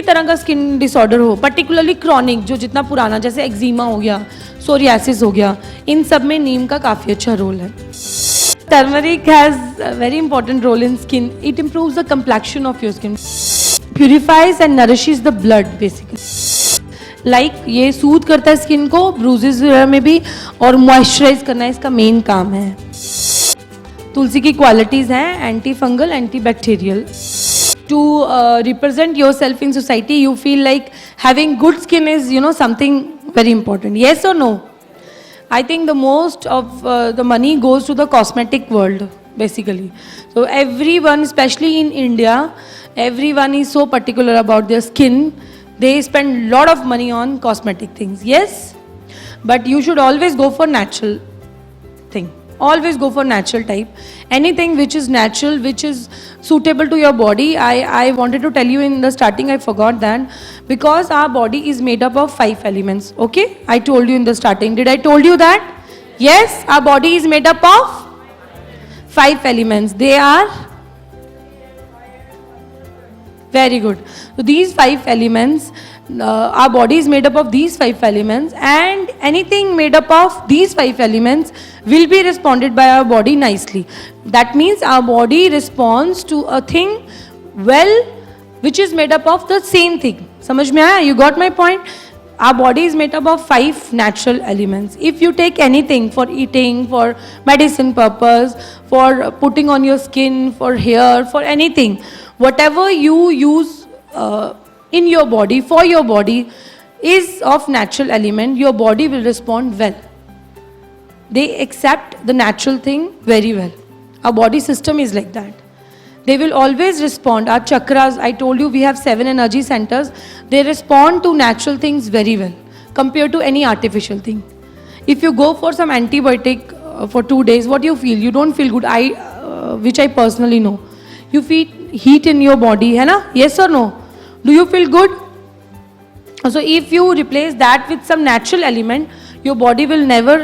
तरह का skin disorder हो, पर्टिकुलरली क्रॉनिक, जो जितना पुराना, जैसे एक्जिमा हो गया, सोरियासिस हो गया, इन सब में नीम का काफ़ी अच्छा रोल है। Turmeric has a very important role in skin. It improves the complexion of your skin, purifies and nourishes the blood basically. Like ये सूद करता है स्किन को, ब्रूजेस में भी, और मॉइस्चराइज करना इसका मेन काम है. तुलसी की क्वालिटीज हैं anti fungal, anti bacterial. To represent yourself in society, you feel like having good skin is, something very important. Yes or no? I think the most of the money goes to the cosmetic world, basically. So everyone, especially in India, everyone is so particular about their skin. They spend a lot of money on cosmetic things. Yes? But you should always go for natural thing. Always go for natural type. Anything which is natural, which is suitable to your body. I wanted to tell you in the starting, I forgot that, because our body is made up of 5 elements. Okay, I told you in the starting. Did I told you that? Yes, our body is made up of 5 elements. They are very good. So these 5 elements, our body is made up of these 5 elements, and anything made up of these 5 elements will be responded by our body nicely. That means our body responds to a thing well which is made up of the same thing. समझ में आया? You got my point? Our body is made up of 5 natural elements. If you take anything for eating, for medicine purpose, for putting on your skin, for hair, for anything, whatever you use in your body, for your body, is of natural element, your body will respond well. They accept the natural thing very well. Our body system is like that. They will always respond. Our chakras, I told you we have 7 energy centers. They respond to natural things very well compared to any artificial thing. If you go for some antibiotic for 2 days, what do you feel? You don't feel good. Which I personally know. You feel heat in your body, है ना? Yes or no? Do you feel good? So if you replace that with some natural element, your body will never,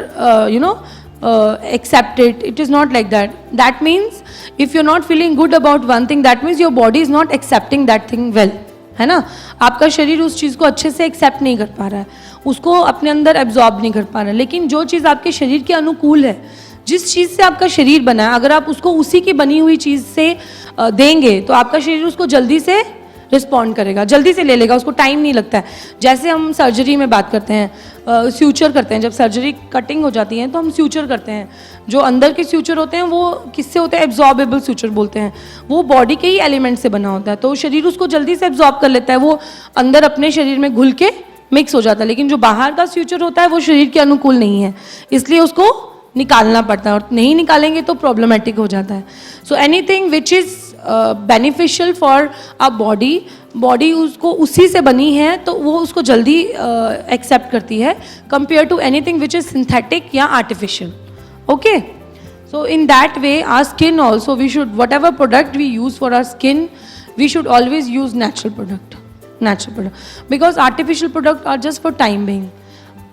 accept it. It is not like that. That means if you're not feeling good about one thing, that means your body is not accepting that thing well. है ना? आपका शरीर उस चीज़ को अच्छे से accept नहीं कर पा रहा है, उसको अपने अंदर एब्जॉर्ब नहीं कर पा रहा है. लेकिन जो चीज़ आपके शरीर के अनुकूल है, जिस चीज़ से आपका शरीर बना है, अगर आप उसको उसी की बनी हुई चीज़ से देंगे तो आपका शरीर उसको जल्दी से रिस्पॉन्ड करेगा, जल्दी से ले लेगा, उसको टाइम नहीं लगता है. जैसे हम सर्जरी में बात करते हैं, स्यूचर करते हैं, जब सर्जरी कटिंग हो जाती है तो हम स्यूचर करते हैं. जो अंदर के स्यूचर होते हैं वो किससे होते हैं? एब्जॉर्बेबल स्यूचर बोलते हैं. वो बॉडी के ही एलिमेंट से बना होता है, तो शरीर उसको जल्दी से एब्जॉर्ब कर लेता है, वो अंदर अपने शरीर में घुल के मिक्स हो जाता है. लेकिन जो बाहर का स्यूचर होता है वो शरीर के अनुकूल नहीं है, इसलिए उसको निकालना पड़ता है, और नहीं निकालेंगे तो प्रॉब्लमेटिक हो जाता है. So anything which is beneficial for a body उसको उसी से बनी है तो वो उसको जल्दी एक्सेप्ट करती है compare to anything which is synthetic या artificial. Okay, so in that way our skin also, we should, whatever product we use for our skin, we should always use natural product, because artificial product are just for time being.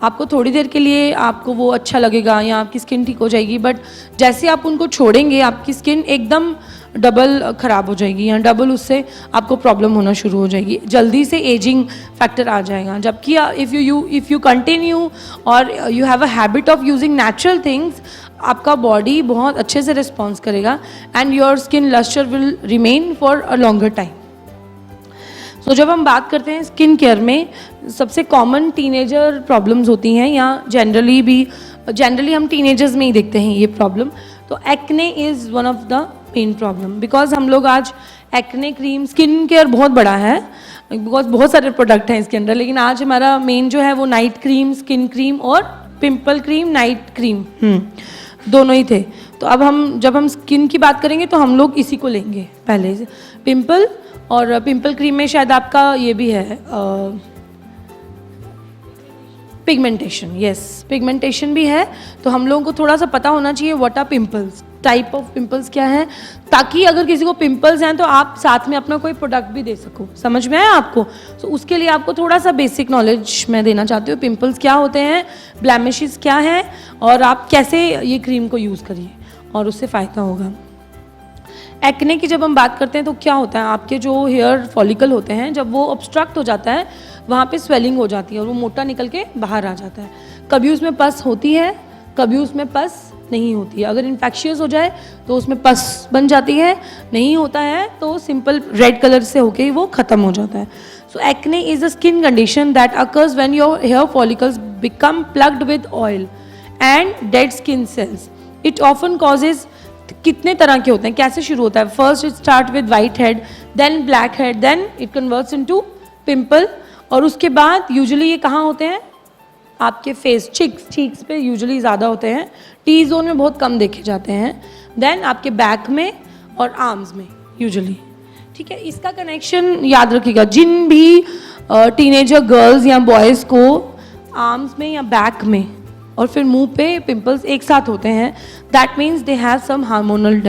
आपको थोड़ी देर के लिए आपको वो अच्छा लगेगा या आपकी स्किन ठीक हो जाएगी, बट जैसे आप उनको छोड़ेंगे आपकी स्किन एकदम डबल ख़राब हो जाएगी, या डबल उससे आपको प्रॉब्लम होना शुरू हो जाएगी, जल्दी से एजिंग फैक्टर आ जाएगा. जबकि इफ़ यू कंटिन्यू और you have a habit of using natural things, आपका बॉडी बहुत अच्छे से रिस्पॉन्स करेगा and your skin lustre will remain for a longer time. तो जब हम बात करते हैं स्किन केयर में, सबसे कॉमन टीनेजर प्रॉब्लम्स होती हैं, या जनरली हम टीनेजर्स में ही देखते हैं ये प्रॉब्लम. तो acne is one of the main problem, because हम लोग आज एक्ने क्रीम, स्किन केयर बहुत बड़ा है, बिकॉज बहुत सारे प्रोडक्ट हैं इसके अंदर, लेकिन आज हमारा मेन जो है वो नाइट क्रीम, स्किन क्रीम और पिंपल क्रीम, नाइट क्रीम, दोनों ही थे. तो अब जब हम स्किन की बात करेंगे तो हम लोग इसी को लेंगे पहले से, पिंपल. और पिंपल क्रीम में शायद आपका ये भी है पिगमेंटेशन. यस, पिगमेंटेशन भी है. तो हम लोगों को थोड़ा सा पता होना चाहिए what are pimples, type of pimples क्या है, ताकि अगर किसी को पिंपल्स हैं तो आप साथ में अपना कोई प्रोडक्ट भी दे सको. समझ में आया आपको? तो उसके लिए आपको थोड़ा सा बेसिक नॉलेज मैं देना चाहती हूँ. पिंपल्स क्या होते हैं, ब्लैमिशेस क्या हैं, और आप कैसे ये क्रीम को यूज़ करिए और उससे फ़ायदा होगा. एक्ने की जब हम बात करते हैं तो क्या होता है, आपके जो हेयर फॉलिकल होते हैं जब वो ऑब्स्ट्रक्ट हो जाता है वहाँ पे स्वेलिंग हो जाती है और वो मोटा निकल के बाहर आ जाता है। कभी उसमें पस होती है, कभी उसमें पस नहीं होती है। अगर इन्फेक्शियस हो जाए तो उसमें पस बन जाती है, नहीं होता है तो सिंपल रेड कलर से होके वो ख़त्म हो जाता है। So acne is a skin condition that occurs when your hair follicles become plugged with oil and dead skin cells. It often causes, कितने तरह के होते हैं, कैसे शुरू होता है? First it start with white head, then black head, then it converts into pimple, और उसके बाद यूजुअली ये कहाँ होते हैं? आपके फेस, चीक्स पे यूजुअली ज़्यादा होते हैं, टी जोन में बहुत कम देखे जाते हैं, देन आपके बैक में और आर्म्स में यूजुअली। ठीक है, इसका कनेक्शन याद रखिएगा। जिन भी टीनेजर गर्ल्स या बॉयज़ को आर्म्स में या बैक में और फिर मुंह पे पिंपल्स एक साथ होते हैं, that means they have some hormonal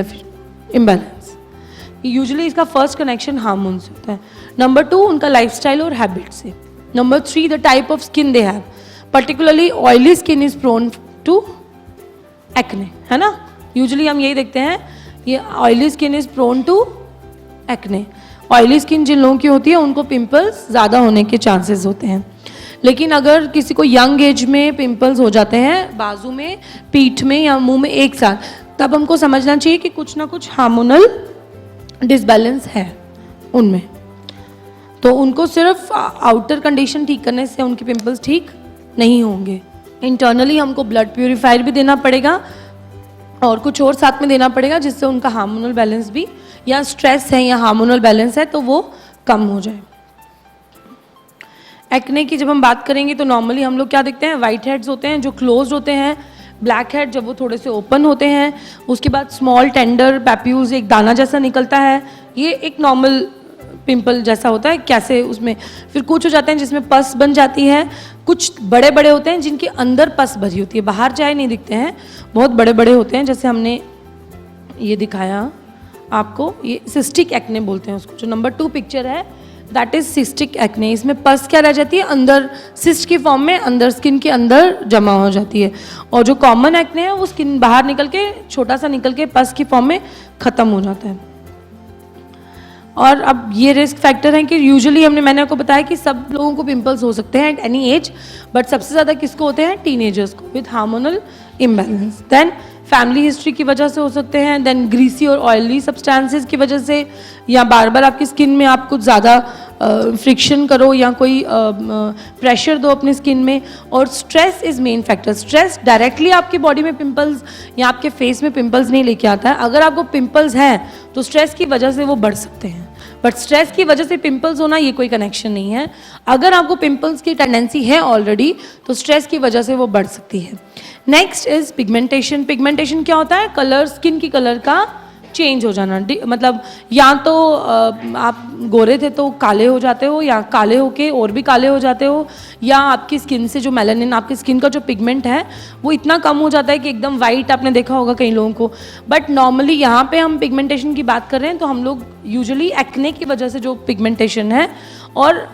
imbalance. Usually इसका फर्स्ट कनेक्शन हार्मोन से होता है। नंबर 2 उनका लाइफस्टाइल और हैबिट से। Number 3 the type of skin they have, particularly oily skin is prone to acne, है ना। यूजुअली हम यही देखते हैं, ये oily skin is prone to acne. Oily skin जिन लोगों की होती है उनको पिंपल्स ज़्यादा होने के चांसेस होते हैं। लेकिन अगर किसी को यंग एज में पिंपल्स हो जाते हैं बाजू में, पीठ में या मुंह में एक साथ, तब हमको समझना चाहिए कि कुछ ना कुछ हार्मोनल डिसबैलेंस है उनमें। तो उनको सिर्फ आउटर कंडीशन ठीक करने से उनके पिंपल्स ठीक नहीं होंगे। इंटरनली हमको ब्लड प्यूरिफायर भी देना पड़ेगा और कुछ और साथ में देना पड़ेगा जिससे उनका हार्मोनल बैलेंस भी, या स्ट्रेस है या हार्मोनल बैलेंस है तो वो कम हो जाए। एक्ने की जब हम बात करेंगे तो नॉर्मली हम लोग क्या देखते हैं, वाइट हेड्स होते हैं जो क्लोज्ड होते हैं, ब्लैक हेड जब वो थोड़े से ओपन होते हैं, उसके बाद स्मॉल टेंडर पैप्यूल्स, एक दाना जैसा निकलता है, ये एक नॉर्मल पिंपल जैसा होता है। कैसे उसमें फिर कुछ हो जाते हैं जिसमें पस बन जाती है, कुछ बड़े बड़े होते हैं जिनके अंदर पस भरी होती है, बाहर चाहे नहीं दिखते हैं, बहुत बड़े बड़े होते हैं, जैसे हमने ये दिखाया आपको, ये सिस्टिक एक्ने बोलते हैं उसको। जो नंबर 2 पिक्चर है दैट इज सिस्टिक एक्ने। इसमें पस क्या रह जाती है, अंदर सिस्ट की फॉर्म में अंदर स्किन के अंदर जमा हो जाती है, और जो कॉमन एक्ने है वो स्किन बाहर निकल के छोटा सा निकल के पस की फॉर्म में ख़त्म हो जाता है। और अब ये रिस्क फैक्टर है कि यूजुअली मैंने आपको बताया कि सब लोगों को पिंपल्स हो सकते हैं एट एनी एज, बट सबसे ज़्यादा किसको होते हैं, टीनेजर्स को with hormonal imbalance. Then family history की वजह से हो सकते हैं, देन ग्रीसी और ऑयली सब्सटेंसेस की वजह से, या बार बार आपकी स्किन में आप कुछ ज़्यादा फ्रिक्शन करो या कोई प्रेशर दो अपनी स्किन में, और stress is main factor. Stress directly आपकी बॉडी में पिंपल्स या आपके फेस में पिंपल्स नहीं लेके आता है। अगर आपको पिंपल्स हैं तो स्ट्रेस की वजह से वो बढ़ सकते हैं, बट स्ट्रेस की वजह से पिंपल्स होना ये कोई कनेक्शन नहीं है। अगर आपको पिंपल्स की टेंडेंसी है ऑलरेडी तो स्ट्रेस की वजह से वो बढ़ सकती है। Next is pigmentation. पिगमेंटेशन क्या होता है, कलर, स्किन की कलर का चेंज हो जाना, मतलब या तो आप गोरे थे तो काले हो जाते हो, या काले होके और भी काले हो जाते हो, या आपकी स्किन से जो मेलानिन, आपकी स्किन का जो पिगमेंट है वो इतना कम हो जाता है कि एकदम वाइट, आपने देखा होगा कई लोगों को। बट नॉर्मली यहाँ पे हम पिगमेंटेशन की बात कर रहे हैं तो हम लोग यूजुअली एक्ने की वजह से जो पिगमेंटेशन है और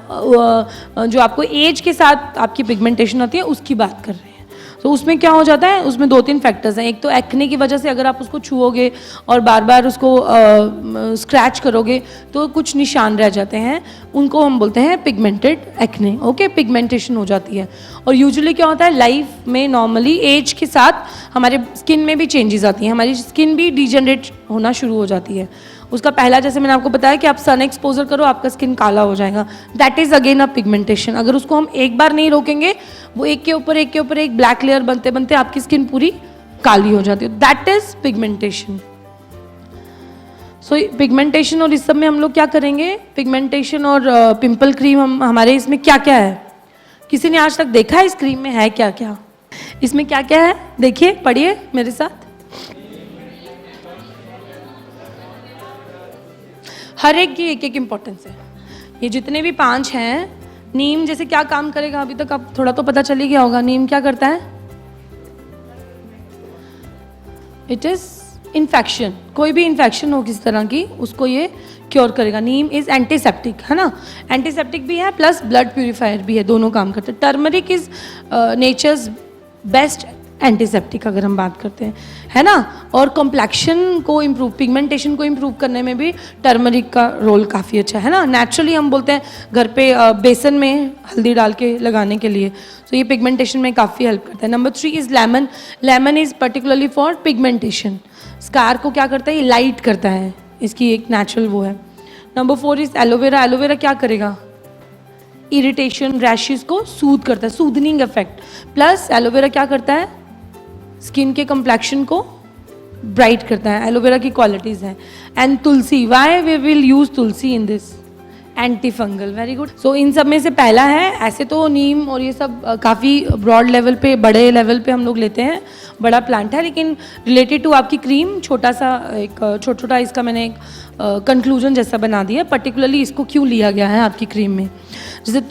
जो आपको एज के साथ आपकी पिगमेंटेशन होती है उसकी बात कर रहे हैं। तो उसमें क्या हो जाता है, उसमें 2-3 फैक्टर्स हैं। एक तो एक्ने की वजह से अगर आप उसको छुओगे और बार बार उसको स्क्रैच करोगे तो कुछ निशान रह जाते हैं, उनको हम बोलते हैं पिगमेंटेड एक्ने। ओके, पिगमेंटेशन हो जाती है। और यूजुअली क्या होता है, लाइफ में नॉर्मली एज के साथ हमारे स्किन में भी चेंजेस आती हैं, हमारी स्किन भी डिजेनरेट होना शुरू हो जाती है। उसका पहला, जैसे मैंने आपको बताया कि आप सन एक्सपोजर करो आपका स्किन काला हो जाएगा, that is again a pigmentation. अगर उसको हम एक बार नहीं रोकेंगे वो एक के ऊपर एक ब्लैक लेयर बनते बनते आपकी स्किन पूरी काली हो जाती है, that is pigmentation. So pigmentation और इस सब में हम लोग क्या करेंगे, पिगमेंटेशन और पिंपल क्रीम हमारे इसमें क्या क्या है, किसी ने आज तक देखा है इस क्रीम में है क्या क्या, इसमें क्या क्या है, देखिए पढ़िए मेरे साथ। हर एक की एक एक इम्पोर्टेंस है। ये जितने भी 5 हैं, नीम जैसे क्या काम करेगा अभी तक आप थोड़ा तो पता चल ही गया होगा। नीम क्या करता है, इट इज इन्फेक्शन, कोई भी इन्फेक्शन हो किसी तरह की उसको ये क्योर करेगा। नीम इज एंटीसेप्टिक, है ना, एंटीसेप्टिक भी है प्लस ब्लड प्यूरिफायर भी है, दोनों काम करते हैं। Turmeric is nature's best antiseptic अगर हम बात करते हैं, है ना। और कॉम्प्लेक्शन को इम्प्रूव, पिगमेंटेशन को इम्प्रूव करने में भी टर्मरिक का रोल काफ़ी अच्छा है ना। नेचुरली हम बोलते हैं घर पे बेसन में हल्दी डाल के लगाने के लिए, तो ये पिगमेंटेशन में काफ़ी हेल्प करता है। Number 3 is lemon. Lemon is particularly for pigmentation. Scar को क्या करता है, ये लाइट करता है, इसकी एक नेचुरल वो है। Number 4 is aloe vera. एलोवेरा क्या करेगा, इरिटेशन, रैशेस को सूद करता है, सूदनिंग इफेक्ट। प्लस एलोवेरा क्या करता है, स्किन के कम्प्लेक्शन को ब्राइट करता है। एलोवेरा की क्वालिटीज हैं। And tulsi, why we will use tulsi in this, anti fungal, very good. So इन सब में से पहला है, ऐसे तो नीम और ये सब काफ़ी ब्रॉड लेवल पे, बड़े लेवल पे हम लोग लेते हैं, बड़ा प्लांट है, लेकिन रिलेटेड टू आपकी क्रीम छोटा सा एक छोटा छोटा इसका मैंने एक कंक्लूजन जैसा बना दिया, पर्टिकुलरली इसको क्यों लिया गया है आपकी क्रीम में। जैसे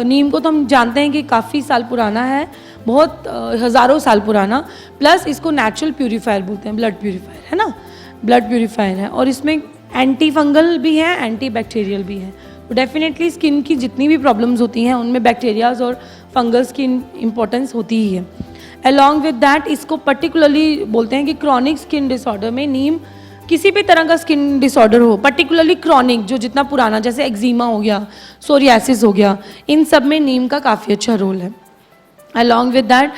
नीम को तो हम जानते हैं कि काफ़ी साल पुराना है, बहुत हज़ारों साल पुराना, प्लस इसको नेचुरल प्यूरीफायर बोलते हैं, ब्लड प्यूरीफायर है ना, ब्लड प्यूरीफायर है, और इसमें एंटी फंगल भी है, एंटी बैक्टीरियल भी है। तो डेफिनेटली स्किन की जितनी भी प्रॉब्लम्स होती हैं उनमें बैक्टीरियाज और फंगल्स की इम्पोर्टेंस होती ही है। अलॉन्ग विद दैट इसको पर्टिकुलरली बोलते हैं कि क्रॉनिक स्किन डिसऑर्डर में नीम, किसी भी तरह का स्किन डिसऑर्डर हो, पर्टिकुलरली क्रॉनिक जो जितना पुराना, जैसे एक्जिमा हो गया, सोरियासिस हो गया, इन सब में नीम का काफ़ी अच्छा रोल है। अलॉन्ग विद दैट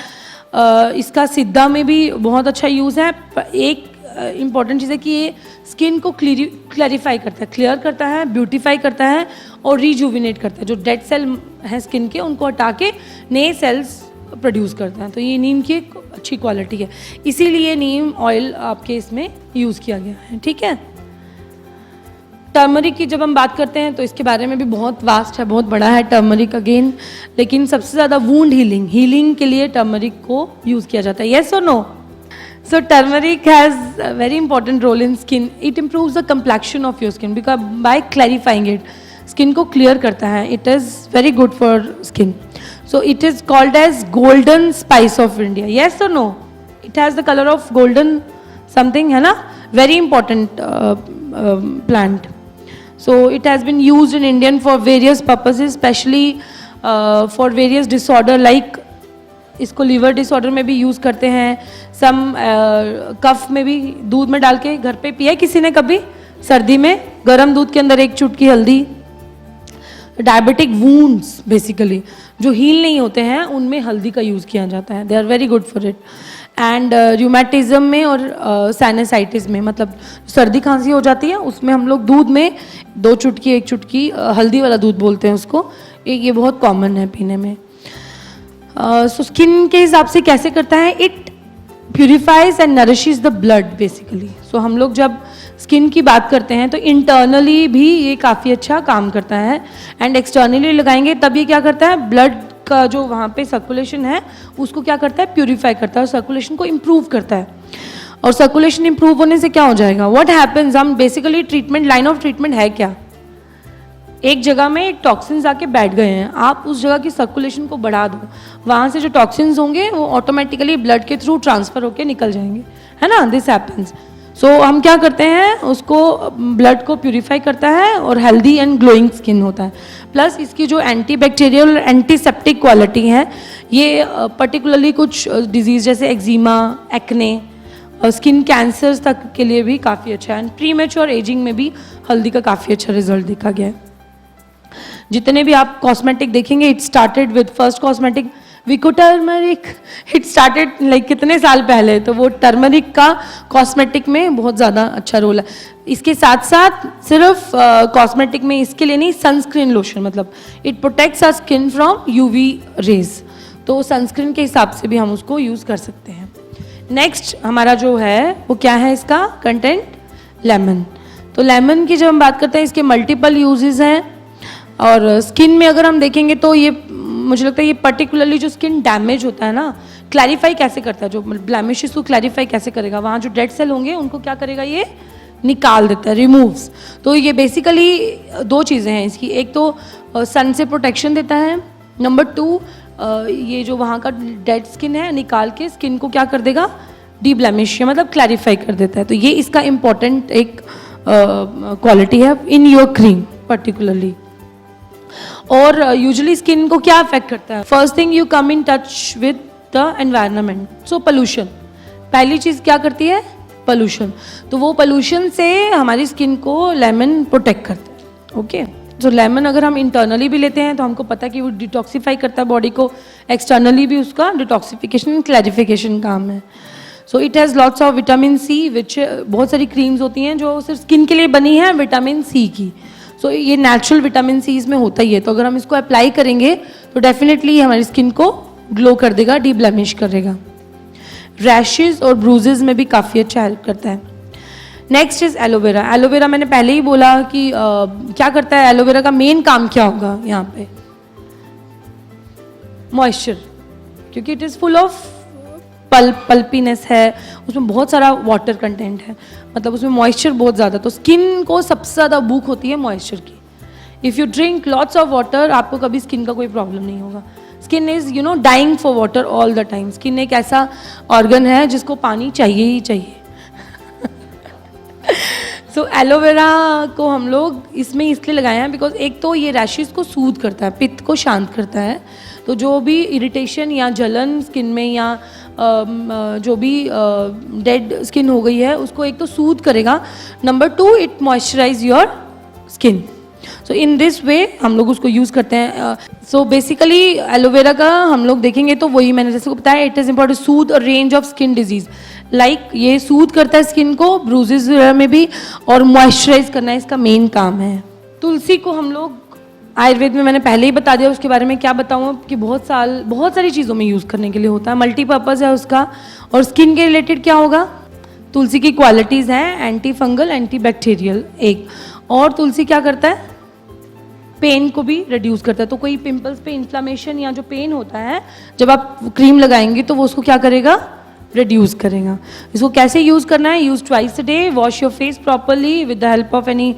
इसका सिद्धा में भी बहुत अच्छा यूज़ है। एक इम्पॉर्टेंट चीज़ है कि ये स्किन को क्लैरिफाई करता है, क्लियर करता है, ब्यूटीफाई करता है और रिजुविनेट करता है। जो डेड सेल हैं स्किन के उनको हटा के नए सेल्स प्रोड्यूस करता है। तो ये नीम की एक अच्छी क्वालिटी है, इसीलिए नीम ऑयल आपके इसमें यूज़ किया गया है, ठीक है। टर्मरिक की जब हम बात करते हैं तो इसके बारे में भी बहुत वास्ट है, बहुत बड़ा है टर्मरिक अगेन, लेकिन सबसे ज़्यादा वूंड हीलिंग के लिए टर्मरिक को यूज़ किया जाता है। येस और no? So turmeric has a very important role in skin. It improves the complexion of your skin because by clarifying it, skin को clear करता है. It is very good for skin. So it is called as golden spice of India. Yes or no? It has the color of golden something, है ना? Very important plant. So it has been used in Indian for various purposes, especially for various disorder like इसको liver disorder में भी use करते हैं, सम कफ में भी दूध में डाल के घर पे पिया किसी ने कभी, सर्दी में गर्म दूध के अंदर एक चुटकी हल्दी। डायबिटिक वूंड्स बेसिकली जो हील नहीं होते हैं उनमें हल्दी का यूज़ किया जाता है, they are very good for it. And rheumatism में और साइनसाइटिस में, मतलब सर्दी खांसी हो जाती है उसमें हम लोग दूध में 2 चुटकी 1 चुटकी हल्दी वाला दूध बोलते हैं उसको, ये बहुत कॉमन है पीने में। सो स्किन के हिसाब से कैसे करता है, it purifies and nourishes the blood basically. So हम लोग जब स्किन की बात करते हैं तो इंटरनली भी ये काफ़ी अच्छा काम करता है, एंड एक्सटर्नली लगाएंगे तब ये क्या करता है, ब्लड का जो वहाँ पे सर्कुलेशन है उसको क्या करता है, प्यूरिफाई करता है और सर्कुलेशन को इम्प्रूव करता है। और सर्कुलेशन इम्प्रूव होने से क्या हो जाएगा, व्हाट हैपेंस, हम basically treatment, line of treatment है क्या, एक जगह में एक टॉक्सिन्स आके बैठ गए हैं, आप उस जगह की सर्कुलेशन को बढ़ा दो, वहाँ से जो टॉक्सिन्स होंगे वो ऑटोमेटिकली ब्लड के थ्रू ट्रांसफ़र होके निकल जाएंगे, है ना, दिस हैपेंस। सो हम क्या करते हैं, उसको ब्लड को प्यूरिफाई करता है और हेल्दी एंड ग्लोइंग स्किन होता है। प्लस इसकी जो एंटी बैक्टीरियल एंटीसेप्टिक क्वालिटी है, ये पर्टिकुलरली कुछ डिजीज़ जैसे एक्जिमा, एक्ने और स्किन कैंसर्स तक के लिए भी काफ़ी अच्छा है। एंड प्रीमेच्योर एजिंग में भी हल्दी का काफ़ी अच्छा रिजल्ट देखा गया है। जितने भी आप कॉस्मेटिक देखेंगे, it started with first cosmetic Vicco turmeric, it started like कितने साल पहले, तो वो टर्मरिक का कॉस्मेटिक में बहुत ज़्यादा अच्छा रोल है। इसके साथ साथ सिर्फ कॉस्मेटिक में इसके लिए नहीं, सनस्क्रीन लोशन, मतलब it protects our skin from UV rays, तो सनस्क्रीन के हिसाब से भी हम उसको यूज़ कर सकते हैं। नेक्स्ट हमारा जो है वो क्या है, इसका कंटेंट, लेमन। तो लेमन की जब हम बात करते हैं, इसके मल्टीपल यूजेस हैं, और स्किन में अगर हम देखेंगे तो ये मुझे लगता है ये पर्टिकुलरली जो स्किन डैमेज होता है ना, क्लैरिफाई कैसे करता है, जो ब्लैमिशेस को क्लैरिफाई कैसे करेगा, वहाँ जो डेड सेल होंगे उनको क्या करेगा, ये निकाल देता है, रिमूव्स। तो ये बेसिकली 2 चीज़ें हैं इसकी, एक तो सन से प्रोटेक्शन देता है, नंबर 2 ये जो वहाँ का डेड स्किन है निकाल के स्किन को क्या कर देगा, डी ब्लैमिश, मतलब क्लैरिफाई कर देता है। तो ये इसका इम्पॉर्टेंट एक क्वालिटी है इन योर क्रीम पर्टिकुलरली। और यूजुअली स्किन को क्या अफेक्ट करता है, first thing you come in touch with the environment. So pollution, पहली चीज़ क्या करती है? पोल्यूशन. तो वो पोल्यूशन से हमारी स्किन को लेमन प्रोटेक्ट करता है. ओके, तो लेमन अगर हम इंटरनली भी लेते हैं तो हमको पता है कि वो डिटॉक्सिफाई करता है बॉडी को, एक्सटर्नली भी उसका डिटॉक्सिफिकेशन क्लैरिफिकेशन काम है. So it has lots of vitamin C, which बहुत सारी क्रीम्स होती हैं जो सिर्फ स्किन के लिए बनी है विटामिन सी की. सो ये नेचुरल विटामिन सी इसमें होता ही है. तो अगर हम इसको अप्लाई करेंगे तो डेफिनेटली हमारी स्किन को ग्लो कर देगा, डी ब्लेमिश करेगा. रैशेज और ब्रूजेज में भी काफ़ी अच्छा हेल्प करता है. Next is aloe vera. एलोवेरा मैंने पहले ही बोला कि क्या करता है एलोवेरा का मेन काम क्या होगा यहाँ पे? मॉइस्चर, क्योंकि इट इज़ फुल ऑफ पल्पीनेस है, उसमें बहुत सारा वाटर कंटेंट है, मतलब उसमें मॉइस्चर बहुत ज़्यादा. तो स्किन को सबसे ज़्यादा भूख होती है मॉइस्चर की. If you drink lots of water आपको कभी स्किन का कोई प्रॉब्लम नहीं होगा. Skin is dying for water all the time. Skin एक ऐसा ऑर्गन है जिसको पानी चाहिए ही चाहिए. सो एलोवेरा को हम लोग इसमें इसलिए लगाए हैं बिकॉज एक तो ये रैशेस को सूद करता है, पित्त को शांत करता है. तो जो भी इरिटेशन या जलन स्किन में या जो भी डेड स्किन हो गई है उसको एक तो सूद करेगा. Number 2, it moisturise your skin. So in this way हम लोग उसको यूज़ करते हैं. सो बेसिकली एलोवेरा का हम लोग देखेंगे तो वही मैंने जैसे को बताया, it is important Sood a range of skin disease. Like ये सूद करता है स्किन को, ब्रूजेस में भी, और मॉइस्चराइज करना इसका मेन काम है. तुलसी को हम लोग आयुर्वेद में मैंने पहले ही बता दिया, उसके बारे में क्या बताऊँ कि बहुत सारी चीज़ों में यूज़ करने के लिए होता है, मल्टीपर्पज़ है उसका. और स्किन के रिलेटेड क्या होगा? तुलसी की क्वालिटीज़ हैं एंटी फंगल, एंटी बैक्टीरियल एक. और तुलसी क्या करता है? पेन को भी रिड्यूस करता है. तो कोई पिंपल्स पे इन्फ्लामेशन या जो पेन होता है, जब आप क्रीम लगाएंगे तो वो उसको क्या करेगा? रिड्यूस करेगा. इसको कैसे यूज़ करना है? Use twice a day. Wash your face properly with the help of any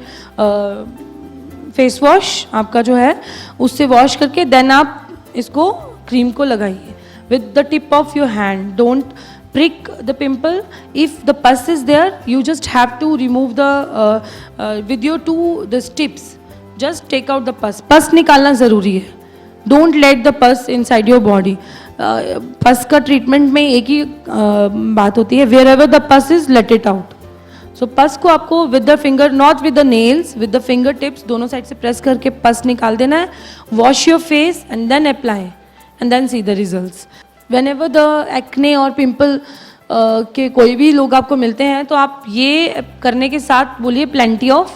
face wash आपका जो है उससे वॉश करके देन आप इसको क्रीम को लगाइए with the tip of your hand. Don't prick the pimple. If the pus is there, you just have to remove the with your the tips. Just take out the pus. Pus निकालना ज़रूरी है. Don't let the pus inside your body. पस का treatment में एक ही बात होती है, wherever the pus is, let it out. So पस को आपको with the finger, not with the nails, with the finger tips, दोनों साइड से प्रेस करके पस निकाल देना है. Wash your face and then apply and then see the results. Whenever the acne और पिंपल के कोई भी लोग आपको मिलते हैं तो आप ये करने के साथ बोलिए plenty of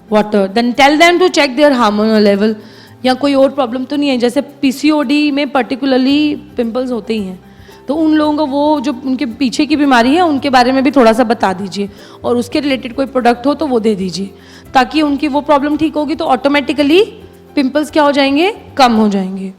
water. Then tell them to check their hormonal level. या कोई और प्रॉब्लम तो नहीं है, जैसे PCOD में पर्टिकुलरली पिंपल्स होते ही हैं, तो उन लोगों को वो जो उनके पीछे की बीमारी है उनके बारे में भी थोड़ा सा बता दीजिए, और उसके रिलेटेड कोई प्रोडक्ट हो तो वो दे दीजिए, ताकि उनकी वो प्रॉब्लम ठीक होगी तो ऑटोमेटिकली पिंपल्स क्या हो जाएंगे? कम हो जाएंगे.